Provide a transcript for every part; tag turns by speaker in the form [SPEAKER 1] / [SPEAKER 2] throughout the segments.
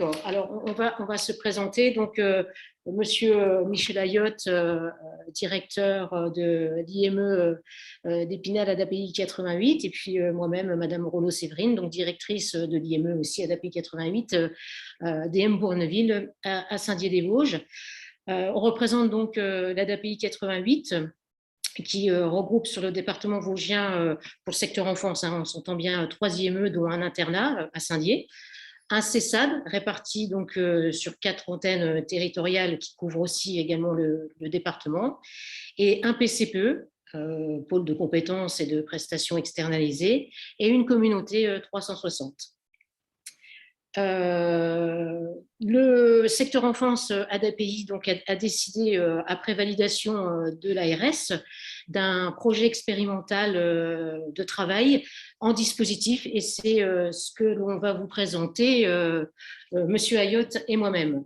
[SPEAKER 1] Alors, on va se présenter. Donc, Monsieur Michel Ayotte, directeur de l'IME d'Épinal ADAPI 88, et puis moi-même, Madame Rollo-Séverine, donc directrice de l'IME aussi ADAPI 88, DM Bourneville à Saint-Dié-des-Vosges. On représente donc l'ADAPI 88, qui regroupe sur le département vosgien pour le secteur enfance, on s'entend bien, 3 IME, dont un internat à Saint-Dié, un CESAD réparti donc sur 4 antennes territoriales qui couvrent aussi également le département, et un PCPE, pôle de compétences et de prestations externalisées, et une communauté 360. Le secteur enfance ADAPI donc, a décidé, après validation de l'ARS, d'un projet expérimental de travail en dispositif, et c'est ce que l'on va vous présenter, Monsieur Ayotte et moi-même.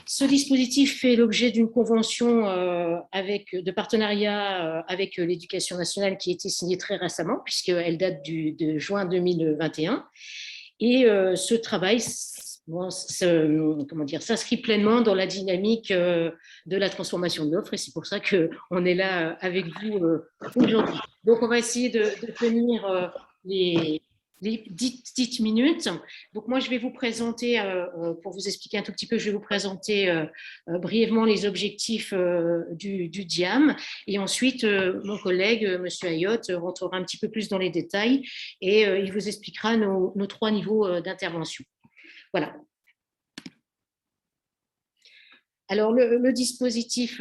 [SPEAKER 1] Ce dispositif fait l'objet d'une convention de partenariat avec l'Éducation nationale qui a été signée très récemment, puisqu'elle date de juin 2021. Et ce travail s'inscrit pleinement dans la dynamique de la transformation de l'offre, et c'est pour ça qu'on est là avec vous aujourd'hui. Donc, on va essayer de tenir les 10 minutes. Donc, moi, je vais vous présenter, pour vous expliquer un tout petit peu, je vais vous présenter brièvement les objectifs du DIAM. Et ensuite, mon collègue, M. Ayotte, rentrera un petit peu plus dans les détails et il vous expliquera nos 3 niveaux d'intervention. Voilà. Alors, le dispositif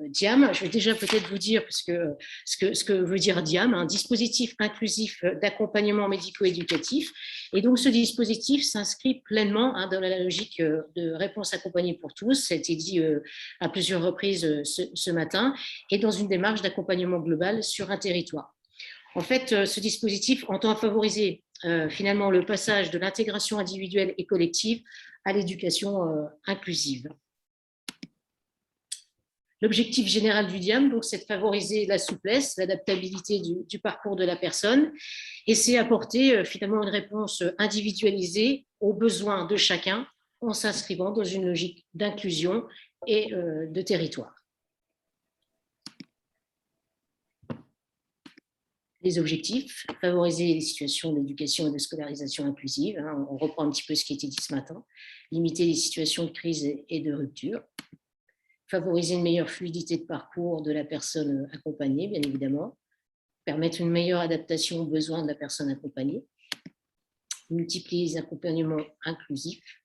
[SPEAKER 1] DIAM, je vais déjà peut-être vous dire ce que veut dire DIAM, un dispositif inclusif d'accompagnement médico-éducatif. Et donc, ce dispositif s'inscrit pleinement dans la logique de réponse accompagnée pour tous, ça a été dit à plusieurs reprises ce matin, et dans une démarche d'accompagnement global sur un territoire. En fait, ce dispositif entend favoriser finalement le passage de l'intégration individuelle et collective à l'éducation inclusive. L'objectif général du DIAM, donc, c'est de favoriser la souplesse, l'adaptabilité du parcours de la personne, et c'est apporter finalement une réponse individualisée aux besoins de chacun en s'inscrivant dans une logique d'inclusion et de territoire. Les objectifs, favoriser les situations d'éducation et de scolarisation inclusive, on reprend un petit peu ce qui a été dit ce matin, limiter les situations de crise et de rupture, favoriser une meilleure fluidité de parcours de la personne accompagnée, bien évidemment, permettre une meilleure adaptation aux besoins de la personne accompagnée, multiplier les accompagnements inclusifs,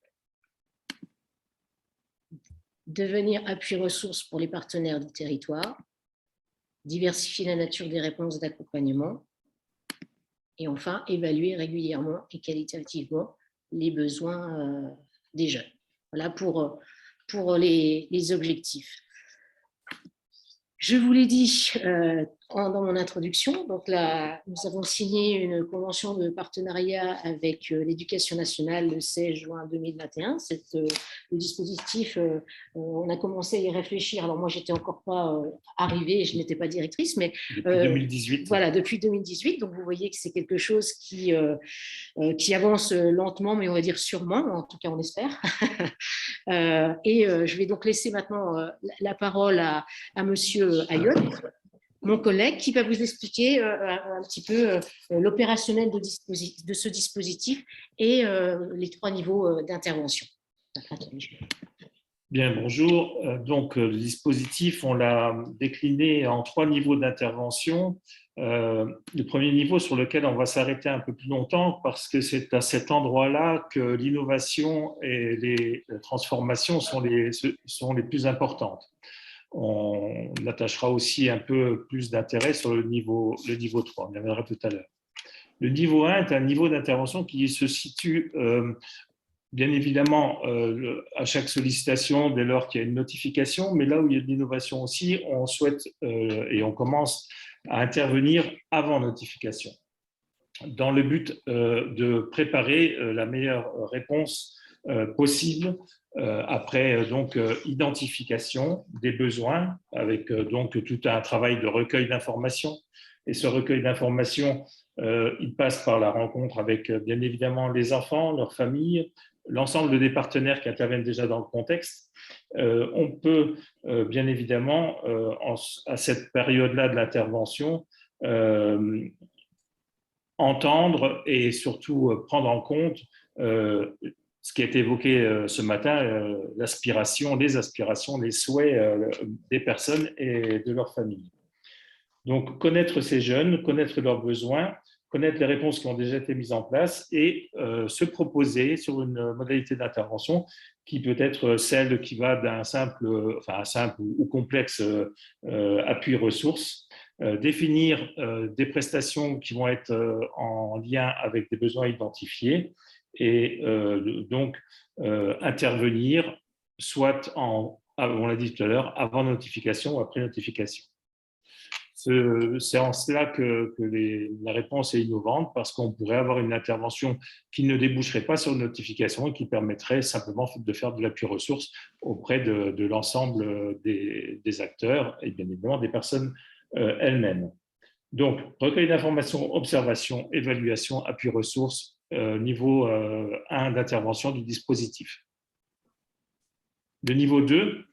[SPEAKER 1] devenir appui ressources pour les partenaires du territoire, diversifier la nature des réponses d'accompagnement, et enfin, évaluer régulièrement et qualitativement les besoins des jeunes. Voilà pour les objectifs. Je vous l'ai dit dans mon introduction, donc là, nous avons signé une convention de partenariat avec l'Éducation nationale le 16 juin 2021. Le dispositif, on a commencé à y réfléchir. Alors moi, j'étais encore pas arrivée, je n'étais pas directrice, mais
[SPEAKER 2] depuis 2018.
[SPEAKER 1] Voilà, depuis 2018. Donc vous voyez que c'est quelque chose qui avance lentement, mais on va dire sûrement, en tout cas on espère. Je vais donc laisser maintenant la parole à Monsieur Ayotte, mon collègue, qui va vous expliquer un petit peu l'opérationnel de ce dispositif et les 3 niveaux d'intervention.
[SPEAKER 2] Bien, bonjour. Donc, le dispositif, on l'a décliné en 3 niveaux d'intervention. Le premier niveau sur lequel on va s'arrêter un peu plus longtemps, parce que c'est à cet endroit-là que l'innovation et les transformations sont les plus importantes. On attachera aussi un peu plus d'intérêt sur le niveau 3, on y reviendra tout à l'heure. Le niveau 1 est un niveau d'intervention qui se situe bien évidemment à chaque sollicitation dès lors qu'il y a une notification, mais là où il y a de l'innovation aussi, on souhaite et on commence à intervenir avant notification, dans le but de préparer la meilleure réponse possible après donc identification des besoins, avec donc tout un travail de recueil d'informations. Et ce recueil d'informations, il passe par la rencontre avec bien évidemment les enfants, leurs familles, l'ensemble des partenaires qui interviennent déjà dans le contexte, on peut bien évidemment, à cette période-là de l'intervention, entendre et surtout prendre en compte ce qui a été évoqué ce matin, les aspirations, les souhaits des personnes et de leurs familles. Donc, connaître ces jeunes, connaître leurs besoins, connaître les réponses qui ont déjà été mises en place et se proposer sur une modalité d'intervention qui peut être celle qui va d'un simple ou complexe appui ressources, définir des prestations qui vont être en lien avec des besoins identifiés et donc intervenir soit on l'a dit tout à l'heure, avant notification ou après notification. C'est en cela que la réponse est innovante, parce qu'on pourrait avoir une intervention qui ne déboucherait pas sur une notification et qui permettrait simplement de faire de l'appui ressources auprès de l'ensemble des acteurs et bien évidemment des personnes elles-mêmes. Donc, recueil d'informations, observation, évaluation, appui ressources, niveau 1 d'intervention du dispositif. Le niveau 2,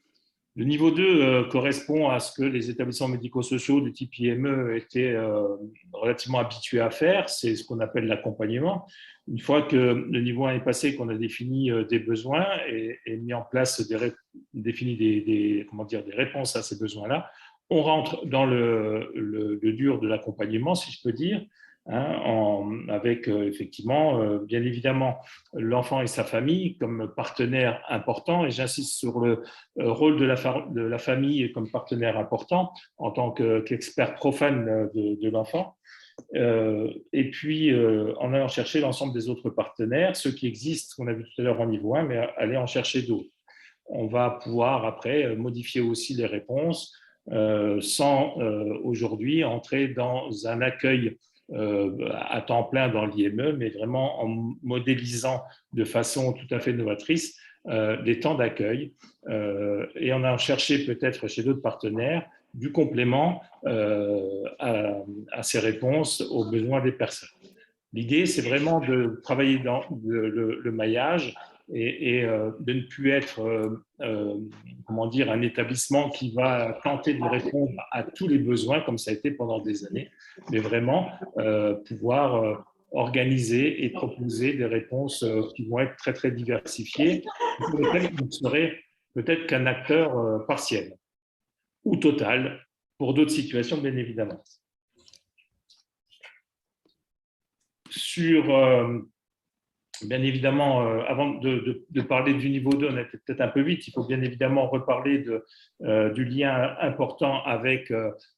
[SPEAKER 2] correspond à ce que les établissements médico-sociaux du type IME étaient relativement habitués à faire, c'est ce qu'on appelle l'accompagnement. Une fois que le niveau 1 est passé, qu'on a défini des besoins et mis en place défini des réponses à ces besoins-là, on rentre dans le dur de l'accompagnement, si je peux dire, avec effectivement, bien évidemment, l'enfant et sa famille comme partenaires importants, et j'insiste sur le rôle de la famille comme partenaire important en tant qu'expert profane de l'enfant, et puis en allant chercher l'ensemble des autres partenaires, ceux qui existent, qu'on a vu tout à l'heure en niveau 1, mais aller en chercher d'autres. On va pouvoir après modifier aussi les réponses sans aujourd'hui entrer dans un accueil à temps plein dans l'IME, mais vraiment en modélisant de façon tout à fait novatrice les temps d'accueil et en allant chercher peut-être chez d'autres partenaires du complément à ces réponses aux besoins des personnes. L'idée, c'est vraiment de travailler dans le maillage et de ne plus être un établissement qui va tenter de répondre à tous les besoins comme ça a été pendant des années, mais vraiment pouvoir organiser et proposer des réponses qui vont être très très diversifiées, pour lesquelles vous ne serez peut-être qu'un acteur partiel ou total pour d'autres situations bien évidemment. Bien évidemment, avant de parler du niveau 2, on était peut-être un peu vite, il faut bien évidemment reparler du lien important avec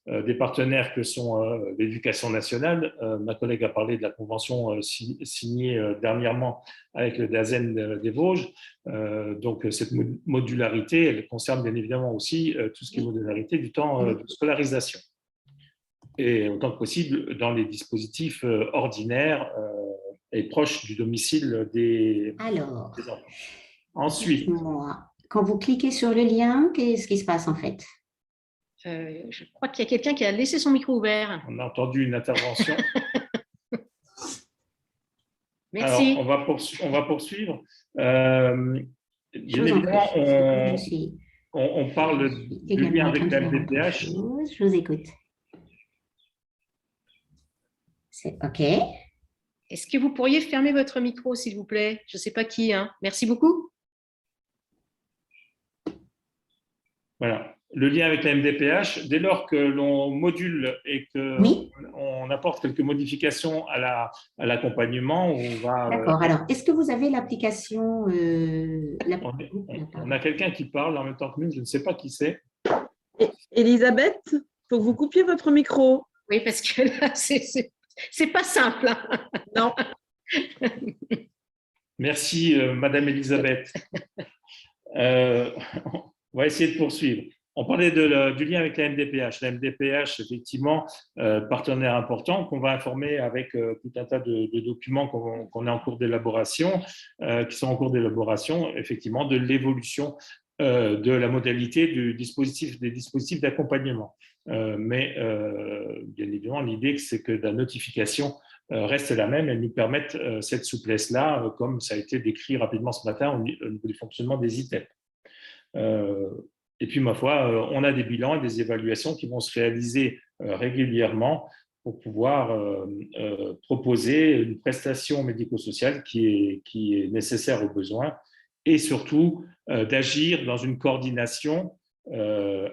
[SPEAKER 2] des partenaires que sont l'éducation nationale. Ma collègue a parlé de la convention signée dernièrement avec le DAZEN des Vosges. Donc cette modularité, elle concerne bien évidemment aussi tout ce qui est modularité du temps de scolarisation. Et autant que possible dans les dispositifs ordinaires et proches du domicile des enfants. Ensuite,
[SPEAKER 3] quand vous cliquez sur le lien, qu'est-ce qui se passe en fait?
[SPEAKER 1] Je crois qu'il y a quelqu'un qui a laissé son micro ouvert.
[SPEAKER 2] On a entendu une intervention.
[SPEAKER 1] Merci.
[SPEAKER 2] Alors, on va poursuivre. Bien évidemment, on parle du lien avec la MDPH.
[SPEAKER 3] Je vous écoute. OK.
[SPEAKER 1] Est-ce que vous pourriez fermer votre micro, s'il vous plaît? Je ne sais pas qui. Merci beaucoup.
[SPEAKER 2] Voilà. Le lien avec la MDPH, dès lors que l'on module et qu'on apporte quelques modifications à l'accompagnement, on va…
[SPEAKER 3] D'accord. Alors, est-ce que vous avez l'application
[SPEAKER 2] on a quelqu'un qui parle en même temps que nous, je ne sais pas qui c'est.
[SPEAKER 4] Elisabeth, il faut que vous coupiez votre micro.
[SPEAKER 1] Oui, parce que là, c'est pas simple.
[SPEAKER 4] Non.
[SPEAKER 2] Merci, Madame Elisabeth. On va essayer de poursuivre. On parlait du lien avec la MDPH. La MDPH, effectivement, partenaire important qu'on va informer avec tout un tas de documents qu'on est en cours d'élaboration, qui sont en cours d'élaboration, effectivement, de l'évolution de la modalité des dispositifs d'accompagnement. Mais bien évidemment, l'idée, c'est que la notification reste la même. Elles nous permettent cette souplesse-là, comme ça a été décrit rapidement ce matin au niveau du fonctionnement des ITEP. Et puis, ma foi, on a des bilans et des évaluations qui vont se réaliser régulièrement pour pouvoir proposer une prestation médico-sociale qui est nécessaire aux besoins et surtout d'agir dans une coordination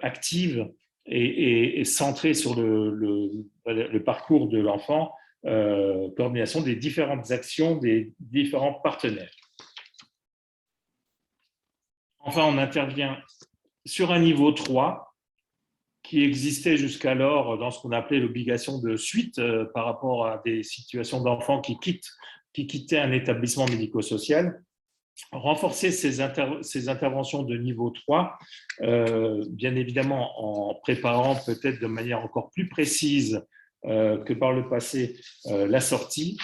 [SPEAKER 2] active et centrée sur le parcours de l'enfant, coordination des différentes actions des différents partenaires. Enfin, on intervient sur un niveau 3 qui existait jusqu'alors dans ce qu'on appelait l'obligation de suite par rapport à des situations d'enfants qui quittaient un établissement médico-social. Renforcer ces interventions de niveau 3, bien évidemment en préparant peut-être de manière encore plus précise que par le passé la sortie,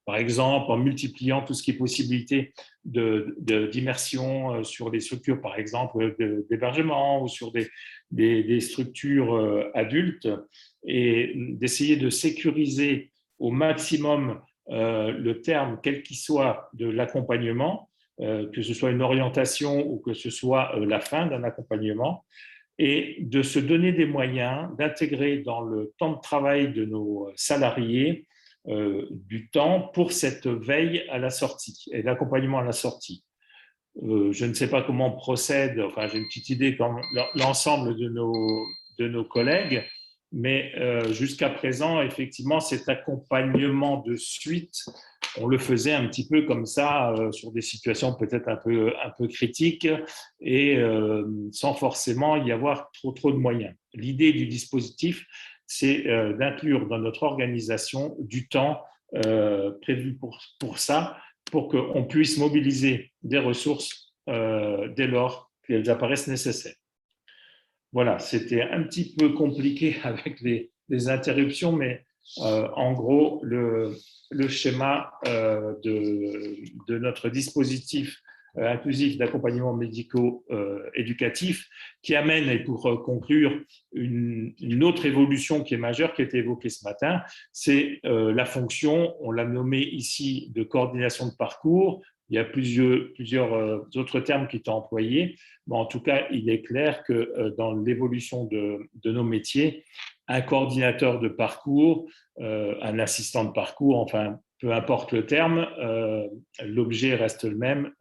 [SPEAKER 2] par exemple en multipliant tout ce qui est possibilité d'immersion sur des structures, par exemple d'hébergement ou sur des structures adultes, et d'essayer de sécuriser au maximum le terme, quel qu'il soit, de l'accompagnement, que ce soit une orientation ou que ce soit la fin d'un accompagnement, et de se donner des moyens d'intégrer dans le temps de travail de nos salariés du temps pour cette veille à la sortie et l'accompagnement à la sortie. Je ne sais pas comment on procède, enfin j'ai une petite idée comme l'ensemble de nos collègues, mais jusqu'à présent, effectivement, cet accompagnement de suite, on le faisait un petit peu comme ça, sur des situations peut-être un peu critiques et sans forcément y avoir trop de moyens. L'idée du dispositif, c'est d'inclure dans notre organisation du temps prévu pour ça, pour qu'on puisse mobiliser des ressources dès lors qu'elles apparaissent nécessaires. Voilà, c'était un petit peu compliqué avec les interruptions, mais en gros, le schéma de notre dispositif inclusif d'accompagnement médico-éducatif qui amène, et pour conclure, une autre évolution qui est majeure, qui a été évoquée ce matin, c'est la fonction, on l'a nommée ici, de coordination de parcours. Il y a plusieurs autres termes qui sont employés, mais en tout cas, il est clair que dans l'évolution de nos métiers, un coordinateur de parcours, un assistant de parcours, enfin, peu importe le terme, l'objet reste le même,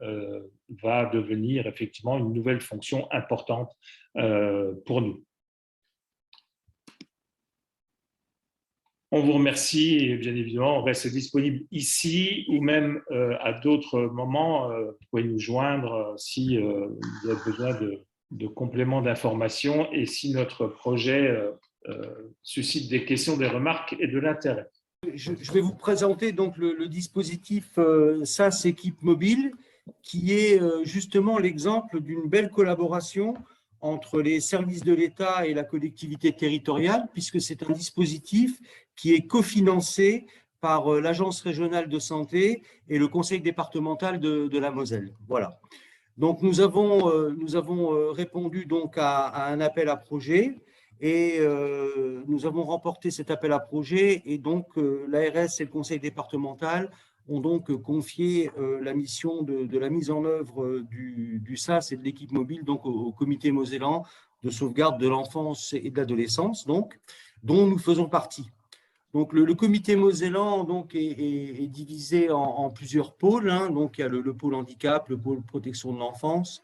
[SPEAKER 2] va devenir effectivement une nouvelle fonction importante pour nous. On vous remercie et bien évidemment, on reste disponible ici ou même à d'autres moments. Vous pouvez nous joindre si vous avez besoin de compléments d'informations et si notre projet suscite des questions, des remarques et de l'intérêt.
[SPEAKER 5] Je vais vous présenter donc le dispositif SAS Équipe Mobile, qui est justement l'exemple d'une belle collaboration entre les services de l'État et la collectivité territoriale, puisque c'est un dispositif qui est cofinancé par l'Agence régionale de santé et le conseil départemental de la Moselle. Voilà. Donc, nous avons répondu donc à un appel à projet et nous avons remporté cet appel à projet, et donc l'ARS et le conseil départemental ont donc confié la mission de la mise en œuvre du SAS et de l'équipe mobile donc au comité mosellan de sauvegarde de l'enfance et de l'adolescence, donc, dont nous faisons partie. Donc, le comité mosellan donc, est divisé en plusieurs pôles. Hein. Donc, il y a le pôle handicap, le pôle protection de l'enfance,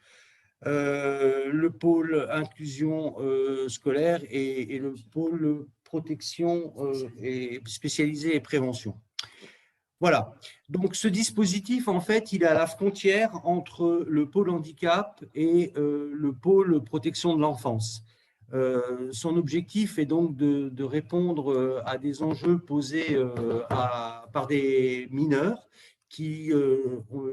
[SPEAKER 5] le pôle inclusion scolaire et le pôle protection et spécialisée et prévention. Voilà. Donc, ce dispositif, en fait, il est à la frontière entre le pôle handicap et le pôle protection de l'enfance. Son objectif est donc de répondre à des enjeux posés par des mineurs qui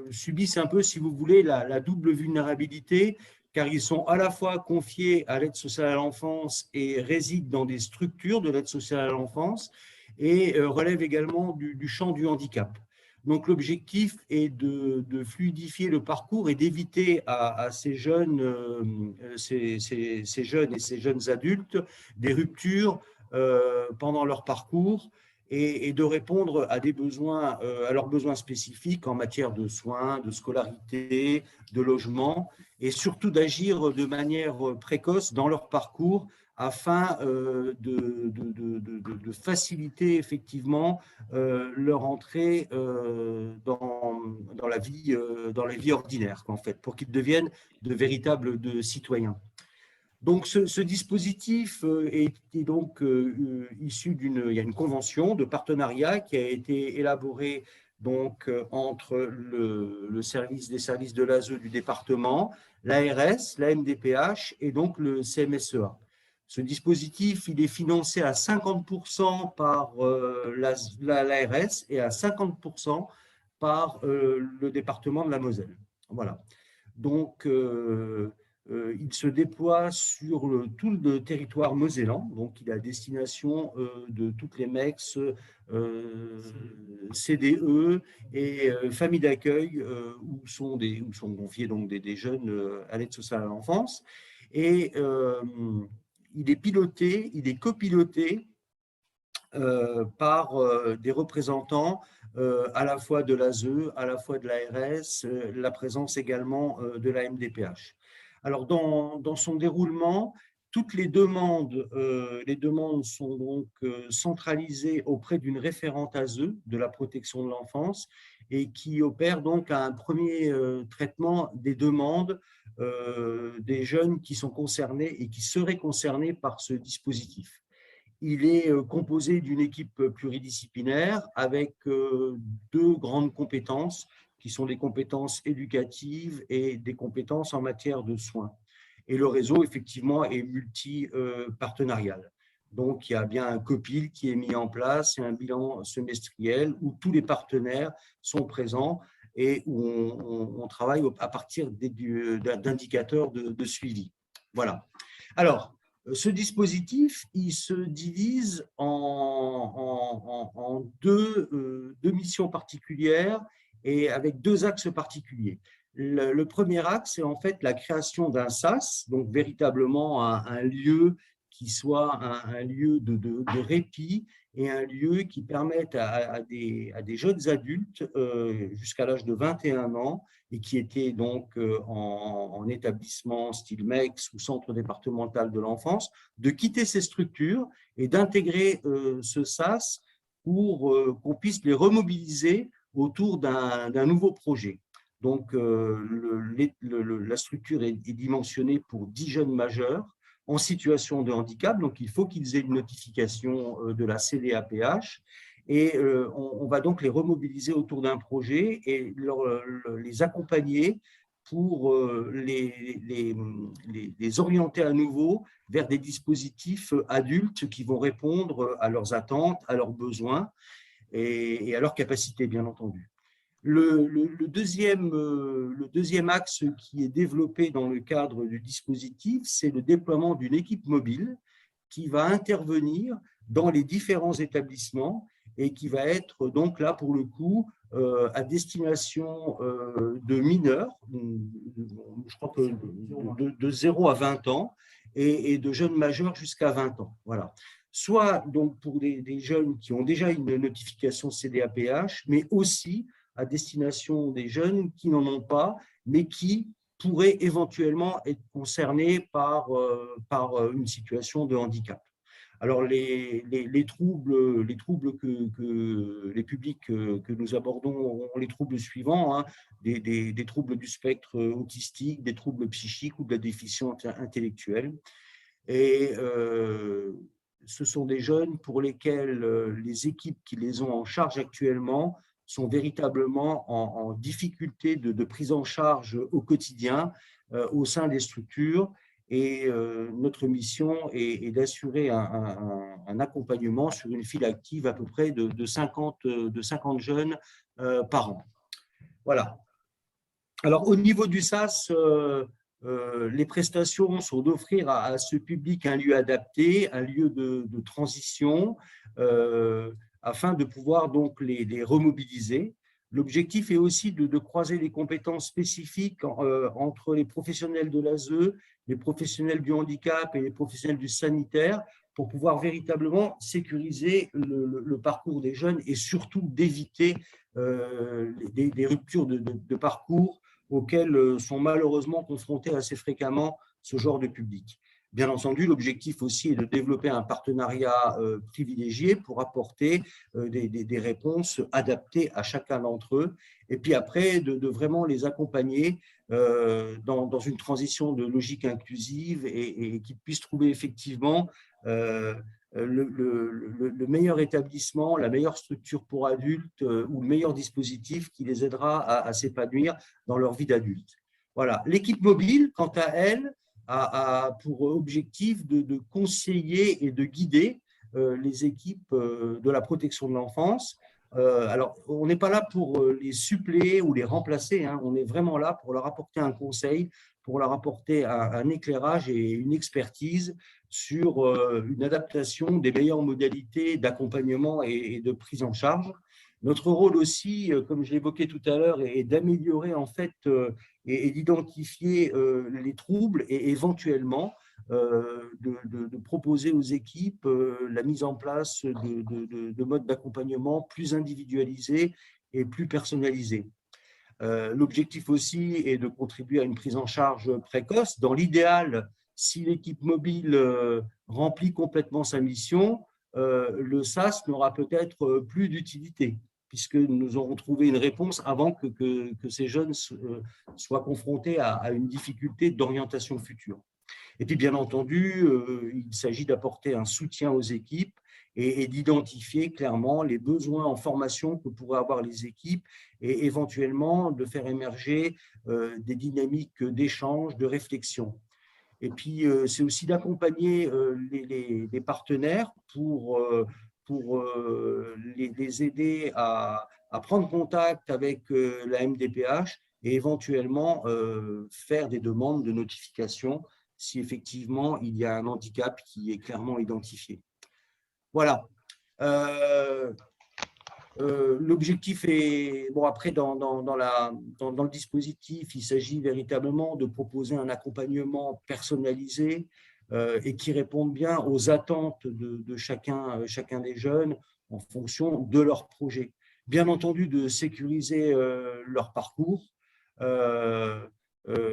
[SPEAKER 5] subissent un peu, si vous voulez, la double vulnérabilité, car ils sont à la fois confiés à l'aide sociale à l'enfance et résident dans des structures de l'aide sociale à l'enfance et relèvent également du champ du handicap. Donc, l'objectif est de fluidifier le parcours et d'éviter à ces jeunes et ces jeunes adultes des ruptures pendant leur parcours et de répondre à des besoins, à leurs besoins spécifiques en matière de soins, de scolarité, de logement, et surtout d'agir de manière précoce dans leur parcours afin de faciliter effectivement leur entrée dans la vie ordinaire, en fait, pour qu'ils deviennent de véritables citoyens. Donc, ce dispositif est donc issu il y a une convention de partenariat qui a été élaborée donc, entre le service des services de l'ASE du département, l'ARS, la MDPH et donc le CMSEA. Ce dispositif, il est financé à 50% par l'ARS et à 50% par le département de la Moselle. Voilà. Donc, il se déploie sur tout le territoire mosellan, donc il est à destination de toutes les MEX, CDE et familles d'accueil où sont confiés donc des jeunes à l'aide sociale à l'enfance. Et il est copiloté par des représentants à la fois de l'ASE, à la fois de l'ARS, la présence également de la MDPH. Alors, dans son déroulement, toutes les demandes sont donc centralisées auprès d'une référente ASE de la protection de l'enfance et qui opère donc un premier traitement des demandes des jeunes qui sont concernés et qui seraient concernés par ce dispositif. Il est composé d'une équipe pluridisciplinaire avec deux grandes compétences qui sont des compétences éducatives et des compétences en matière de soins. Et le réseau, effectivement, est multi-partenarial. Donc, il y a bien un COPIL qui est mis en place et un bilan semestriel où tous les partenaires sont présents et où on travaille à partir d'indicateurs de suivi. Voilà. Alors, ce dispositif, il se divise en deux missions particulières et avec deux axes particuliers. Le premier axe est en fait la création d'un SAS, donc véritablement un lieu qui soit un lieu de répit et un lieu qui permette à des jeunes adultes jusqu'à l'âge de 21 ans et qui étaient donc en établissement style MEX ou centre départemental de l'enfance, de quitter ces structures et d'intégrer ce SAS pour qu'on puisse les remobiliser autour d'un nouveau projet. Donc, la structure est dimensionnée pour 10 jeunes majeurs en situation de handicap, donc il faut qu'ils aient une notification de la CDAPH et on va donc les remobiliser autour d'un projet et les accompagner pour les orienter à nouveau vers des dispositifs adultes qui vont répondre à leurs attentes, à leurs besoins et à leurs capacités, bien entendu. Le deuxième axe qui est développé dans le cadre du dispositif, c'est le déploiement d'une équipe mobile qui va intervenir dans les différents établissements et qui va être donc là, pour le coup, à destination de mineurs, je crois que de 0 à 20 ans, et de jeunes majeurs jusqu'à 20 ans. Voilà. Soit donc pour des jeunes qui ont déjà une notification CDAPH, mais aussi à destination des jeunes qui n'en ont pas, mais qui pourraient éventuellement être concernés par une situation de handicap. Alors, les troubles que les publics que nous abordons ont les troubles suivants, hein, des troubles du spectre autistique, des troubles psychiques ou de la déficience intellectuelle. Et ce sont des jeunes pour lesquels les équipes qui les ont en charge actuellement sont véritablement en difficulté de prise en charge au quotidien au sein des structures. Et notre mission est d'assurer un accompagnement sur une file active à peu près de 50 jeunes par an. Voilà. Alors, au niveau du SAS, les prestations sont d'offrir à ce public un lieu adapté, un lieu de transition, afin de pouvoir donc les remobiliser. L'objectif est aussi de croiser les compétences spécifiques entre les professionnels de l'ASE, les professionnels du handicap et les professionnels du sanitaire pour pouvoir véritablement sécuriser le parcours des jeunes et surtout d'éviter des ruptures de parcours auxquelles sont malheureusement confrontés assez fréquemment ce genre de public. Bien entendu, l'objectif aussi est de développer un partenariat privilégié pour apporter des réponses adaptées à chacun d'entre eux, et puis après de vraiment les accompagner dans une transition de logique inclusive et qu'ils puissent trouver effectivement le meilleur établissement, la meilleure structure pour adultes ou le meilleur dispositif qui les aidera à s'épanouir dans leur vie d'adulte. Voilà. L'équipe mobile, quant à elle, a pour objectif de conseiller et de guider les équipes de la protection de l'enfance. Alors, on n'est pas là pour les suppléer ou les remplacer, hein. On est vraiment là pour leur apporter un conseil, pour leur apporter un éclairage et une expertise sur une adaptation des meilleures modalités d'accompagnement et de prise en charge. Notre rôle aussi, comme je l'évoquais tout à l'heure, est d'améliorer en fait et d'identifier les troubles et éventuellement de proposer aux équipes la mise en place de modes d'accompagnement plus individualisés et plus personnalisés. L'objectif aussi est de contribuer à une prise en charge précoce. Dans l'idéal, si l'équipe mobile remplit complètement sa mission, le SAS n'aura peut-être plus d'utilité, puisque nous aurons trouvé une réponse avant que ces jeunes soient confrontés à une difficulté d'orientation future. Et puis, bien entendu, il s'agit d'apporter un soutien aux équipes et d'identifier clairement les besoins en formation que pourraient avoir les équipes et éventuellement de faire émerger des dynamiques d'échange, de réflexion. Et puis, c'est aussi d'accompagner les partenaires pour les aider à prendre contact avec la MDPH et éventuellement faire des demandes de notification si effectivement il y a un handicap qui est clairement identifié. Voilà. L'objectif est, bon après dans le dispositif, il s'agit véritablement de proposer un accompagnement personnalisé et qui réponde bien aux attentes de chacun des jeunes en fonction de leur projet. Bien entendu, de sécuriser leur parcours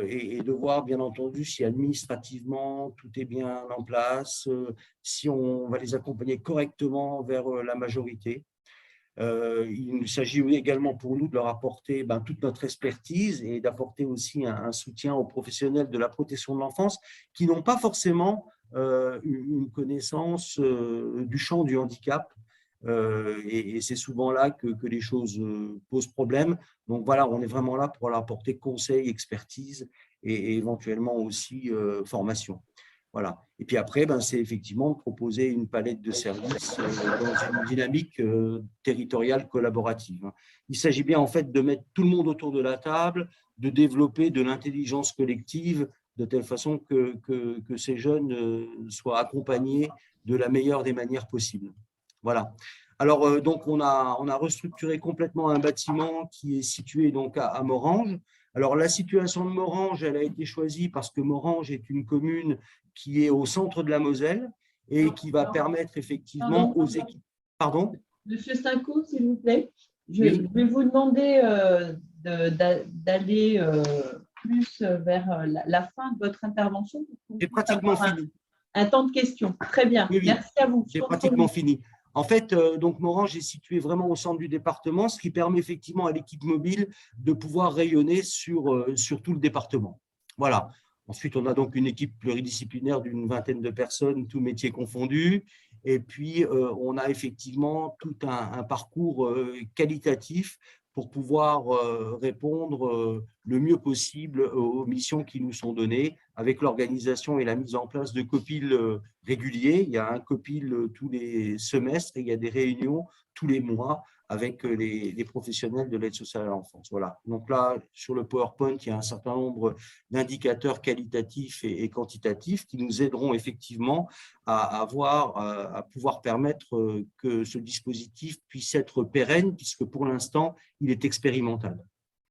[SPEAKER 5] et de voir bien entendu si administrativement tout est bien en place, si on va les accompagner correctement vers la majorité. Il s'agit également pour nous de leur apporter toute notre expertise et d'apporter aussi un soutien aux professionnels de la protection de l'enfance qui n'ont pas forcément une connaissance du champ du handicap. Et c'est souvent là que les choses posent problème. Donc voilà, on est vraiment là pour leur apporter conseil, expertise et éventuellement aussi formation. Voilà. Et puis après, c'est effectivement de proposer une palette de services dans une dynamique territoriale collaborative. Il s'agit bien en fait de mettre tout le monde autour de la table, de développer de l'intelligence collective de telle façon que ces jeunes soient accompagnés de la meilleure des manières possibles. Voilà. Alors, donc, on a restructuré complètement un bâtiment qui est situé donc à Morhange. Alors, la situation de Morhange, elle a été choisie parce que Morhange est une commune qui est au centre de la Moselle et qui va permettre effectivement aux équipes… Pardon ?
[SPEAKER 4] Monsieur Cinco, s'il vous plaît, je vais vous demander d'aller plus vers la fin de votre intervention.
[SPEAKER 5] J'ai pratiquement fini.
[SPEAKER 4] Un temps de questions. Très bien.
[SPEAKER 5] Oui.
[SPEAKER 4] Merci à vous.
[SPEAKER 5] J'ai pratiquement fini. En fait, donc Morhange est situé vraiment au centre du département, ce qui permet effectivement à l'équipe mobile de pouvoir rayonner sur tout le département. Voilà. Ensuite, on a donc une équipe pluridisciplinaire d'une vingtaine de personnes, tous métiers confondus. Et puis, on a effectivement tout un parcours qualitatif pour pouvoir répondre le mieux possible aux missions qui nous sont données avec l'organisation et la mise en place de COPIL réguliers. Il y a un COPIL tous les semestres et il y a des réunions tous les mois avec les professionnels de l'aide sociale à l'enfance. Voilà. Donc là, sur le PowerPoint, il y a un certain nombre d'indicateurs qualitatifs et quantitatifs qui nous aideront effectivement à pouvoir permettre que ce dispositif puisse être pérenne, puisque pour l'instant, il est expérimental.